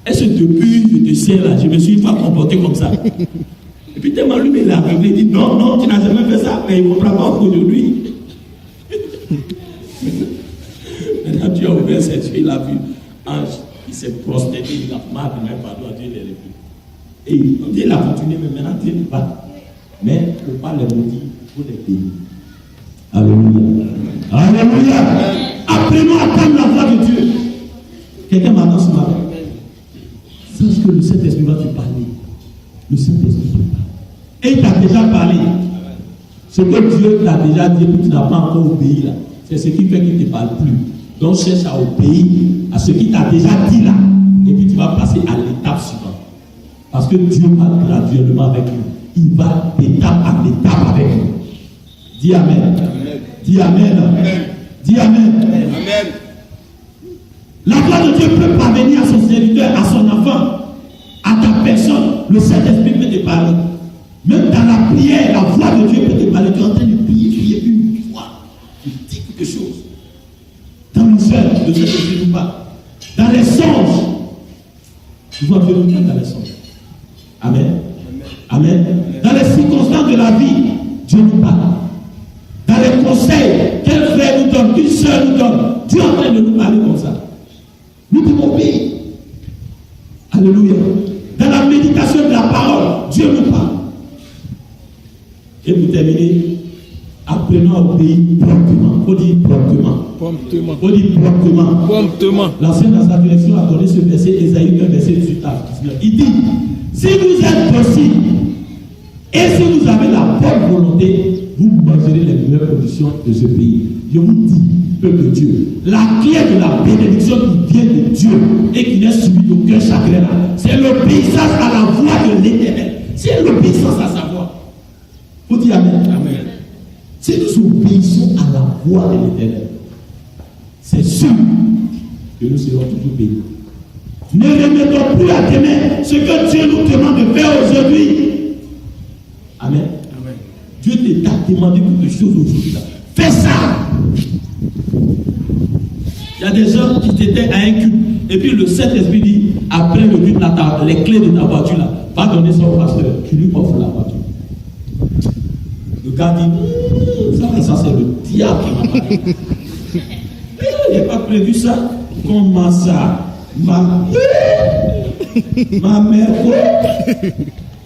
est-ce que depuis je te sais là, je me suis pas comporté comme ça? Et puis tellement lui, il a réglé, il dit, non, tu n'as jamais fait ça, mais il ne comprend pas aujourd'hui. Maintenant, Dieu a ouvert ses yeux, il a vu ange, il s'est prosterné, il a mal, même pardon à Dieu, il est revenu. Et il a continué, mais maintenant Dieu ne pas. Mais il ne faut pas les maudire, il faut les bénir. Alléluia. Alléluia. Apprenons à attendre la voix de Dieu. Quelqu'un m'attend ce matin. Sache que le Saint-Esprit va te parler. Le Saint-Esprit te parle. Et il t'a déjà parlé. Ce que Dieu t'a déjà dit et que tu n'as pas encore obéi là, c'est ce qui fait qu'il ne te parle plus. Donc cherche à obéir à ce qu'il t'a déjà dit là. Et puis tu vas passer à l'étape suivante. Parce que Dieu va graduellement avec nous. Il va d'étape en étape avec nous. Dis Amen. Amen. Dis Amen. Amen. Dis Amen. Amen. La voix de Dieu peut parvenir à son serviteur, à son enfant, à ta personne, le Saint-Esprit peut te parler. Même dans la prière, la voix de Dieu peut te parler. Tu es en train de prier, une voix qui dit quelque chose. Dans le ciel, le Saint-Esprit nous parle. Dans les songes, tu vois Dieu nous parle dans les songes. Amen. Amen. Dans les circonstances de la vie, Dieu nous parle. Dans les conseils qu'un frère nous donne, qu'une soeur nous donne, Dieu est en train de nous parler comme ça. Nous devons obéir. Alléluia. Dans la méditation de la parole, Dieu nous parle. Et pour terminer, apprenons à obéir promptement. On dit promptement. On dit promptement. L'ancien dans sa direction a donné ce verset, Ésaïe 1, verset 18 à 19. Il dit, si vous êtes docile et si vous avez la bonne volonté, vous mangerez les meilleures conditions de ce pays. Je vous dis, peuple de Dieu, la clé de la bénédiction qui vient de Dieu et qui n'est subie d'aucun chagrin, c'est l'obéissance à la voix de l'Éternel. C'est l'obéissance à sa voix. Vous dites Amen. Amen. Si nous obéissons à la voix de l'Éternel, c'est sûr que nous serons toujours bénis. Ne remettons plus à demain ce que Dieu nous demande de faire aujourd'hui. Amen. Amen. Dieu t'a demandé quelque chose aujourd'hui. Fais ça. Il y a des gens qui étaient à un culte. Et puis le Saint-Esprit dit, après le culte, les clés de ta voiture là, va donner ça au pasteur. Tu lui offres la voiture. Le gars dit, ça c'est le diable qui m'a parlé. Il n'a pas prévu ça. Comment ça? Ma mère,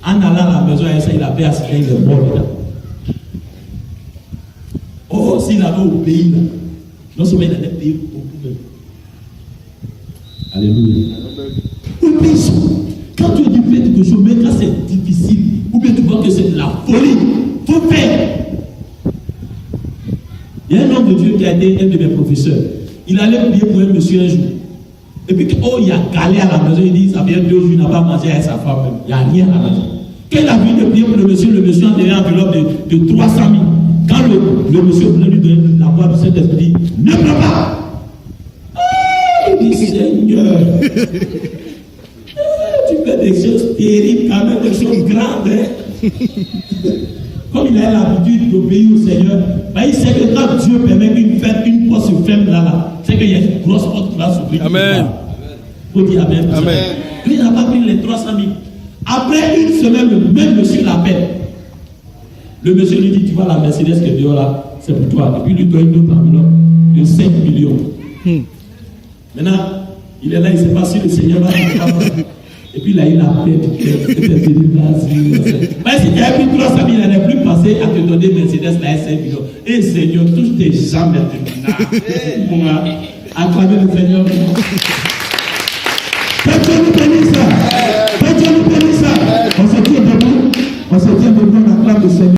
en allant à la maison, il avait assisté, il est mort là. Oh, s'il avait obéi là, non seulement il allait payer beaucoup même. Alléluia. Obéissons. Quand tu dis fais quelque chose, mais quand c'est difficile, ou bien tu vois que c'est de la folie, il faut faire. Il y a un homme de Dieu qui a été un de mes professeurs. Il allait prier pour un monsieur un jour. Et puis, il y a galé à la maison, il dit, ça fait 2 jours, il n'a pas mangé avec sa femme. Il n'y a rien à la maison. Quand il a vu de prier pour le monsieur a donné une enveloppe de 300 000. Quand le monsieur voulait lui donner la voix du Saint-Esprit, dit, ne pleure pas. Il dit, Seigneur, tu fais des choses terribles, quand même, des choses grandes. Hein? Comme il a l'habitude d'obéir au Seigneur, il sait que quand Dieu permet une porte se ferme là, c'est qu'il y a une grosse porte qui va s'ouvrir. Amen. Vous dites Amen. Amen. Lui, il n'a pas pris les 300 000. Après une semaine, le même monsieur l'appelle. Le monsieur lui dit, tu vois la Mercedes qui est dehors là, c'est pour toi. Et puis il lui donne une autre enveloppe de 5 millions. Maintenant, il est là, il ne sait pas si le Seigneur va faire. Et puis là, il a fait du cœur. Si tu as pris 300 000, il n'allait plus passer à te donner Mercedes là, 5 millions. Et Seigneur, touche tes jambes maintenant. Acclamez le Seigneur.